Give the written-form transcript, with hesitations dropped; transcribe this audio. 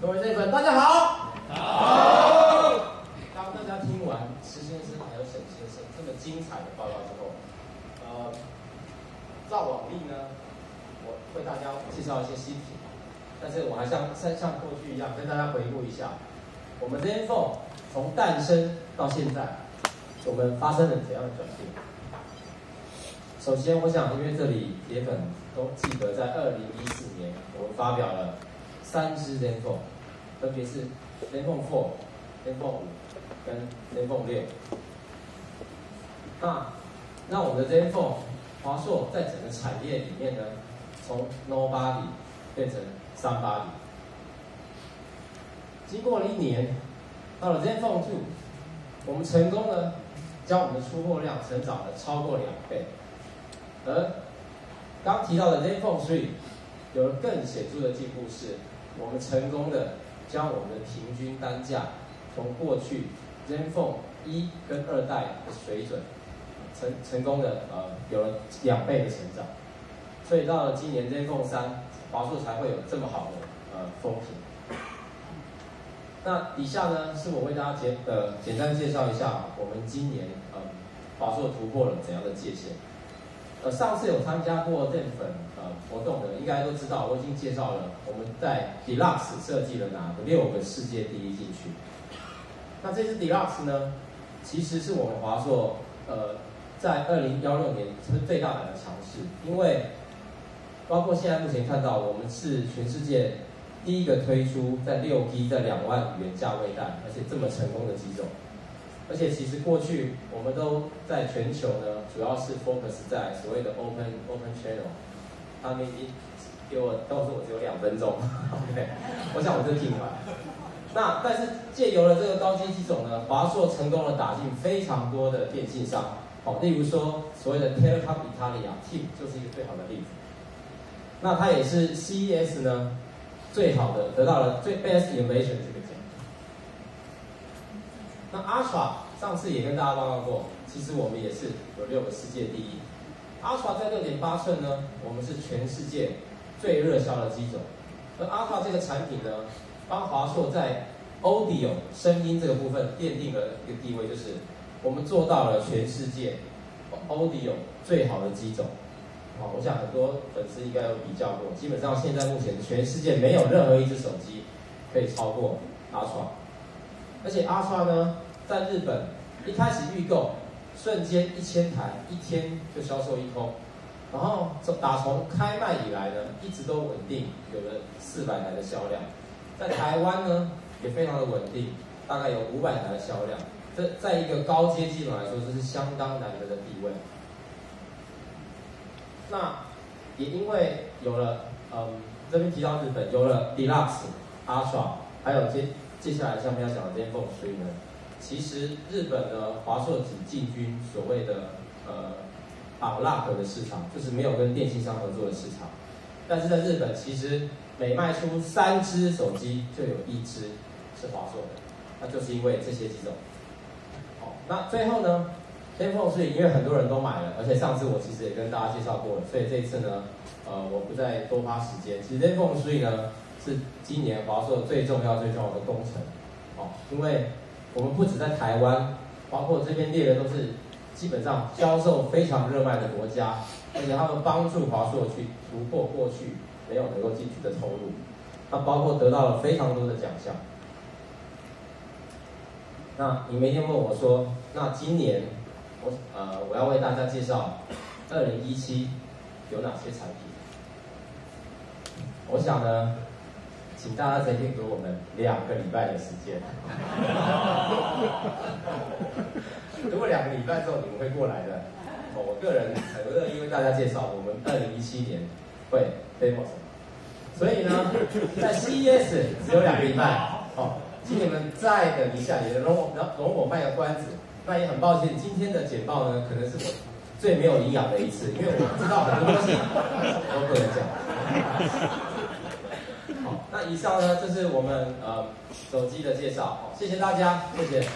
各位 Z 粉，大家好。好。当大家听完池先生还有沈先生这么精彩的报告之后，照往例呢，我为大家介绍一些新品，但是我还像过去一样跟大家回顾一下，我们 ZenPhone 从诞生到现在，我们发生了怎样的转变？首先，我想因为这里铁粉都记得，在2014年，我们发表了3支 ZenPhone， 分别是 ZenPhone 4、ZenPhone 5跟 ZenPhone 6。那我们的 ZenPhone 华硕在整个产业里面呢，从 Nobody 变成 Somebody。经过了1年，到了 ZenPhone 2，我们成功呢，将我们的出货量成长了超过2倍。而刚提到的 ZenPhone 3有了更显著的进步，是我们成功的将我们的平均单价从过去 ZenPhone 1跟2代的水准，成功的有了2倍的成长。所以到了今年 ZenPhone 3，华硕才会有这么好的风评。那底下呢，是我为大家简单介绍一下我们今年华硕突破了怎样的界限。上次有参加过 Zen 粉活动的，应该都知道，我已经介绍了我们在 Deluxe 设计了哪6个世界第一进去。那这支 Deluxe 呢，其实是我们华硕在2016年是最大胆的尝试，因为包括现在目前看到，我们是全世界第一个推出在6G 在2万元价位带，而且这么成功的机种。而且其实过去我们都在全球呢，主要是 focus 在所谓的 open channel。他们告诉我只有2分钟，OK， 我想我这听完。那但是借由了这个高阶机种呢，华硕成功的打进非常多的电信商，例如说所谓的 Telecom Italia，TIM 就是一个最好的例子。那它也是 CES 呢最好的，得到了最 Best Innovation 这个奖。那 Ultra 上次也跟大家报告过，其实我们也是有6个世界第一。Ultra 在6.8寸呢，我们是全世界最热销的机种。而 Ultra 这个产品呢，帮华硕在 Audio 声音这个部分奠定了一个地位，就是我们做到了全世界 Audio 最好的机种。我想很多粉丝应该有比较过，基本上现在目前全世界没有任何一只手机可以超过 Ultra。而且 Ultra 呢，在日本一开始预购，瞬间1000台，1天就销售1空。然后打从开卖以来呢，一直都稳定，有了400台的销量。在台湾呢，也非常的稳定，大概有500台的销量。这在一个高阶机种来说，这是相当难得的地位。那也因为有了这边提到日本有了 Deluxe、Ultra， 还有接下来像我们要讲的 ZenPhone 3呢，其实日本的华硕只进军所谓的unlock 的市场，就是没有跟电信商合作的市场。但是在日本，其实每卖出3只手机就有1只是华硕的，那就是因为这些机种。好，那最后呢 ，ZenPhone 3因为很多人都买了，而且上次我其实也跟大家介绍过了，所以这一次呢，我不再多花时间。其实 ZenPhone 3呢，是今年华硕最重要的工程。因为我们不止在台湾，包括这边列的都是基本上销售非常热卖的国家，而且他们帮助华硕去突破过去没有能够进去的投入，那包括得到了非常多的奖项。那你每天问我说，那今年我要为大家介绍2017有哪些产品？我想呢，请大家再给我们2个礼拜的时间。如果2个礼拜之后你们会过来的，我个人很乐意为大家介绍我们2017年会 demo 什么。所以呢，在 CES 只有2个礼拜，请你们再等一下，也容我卖个关子。那也很抱歉，今天的简报呢，可能是我最没有营养的一次，因为我知道很多东西都不能讲。好，那以上呢，这是我们手机的介绍，谢谢大家，谢谢。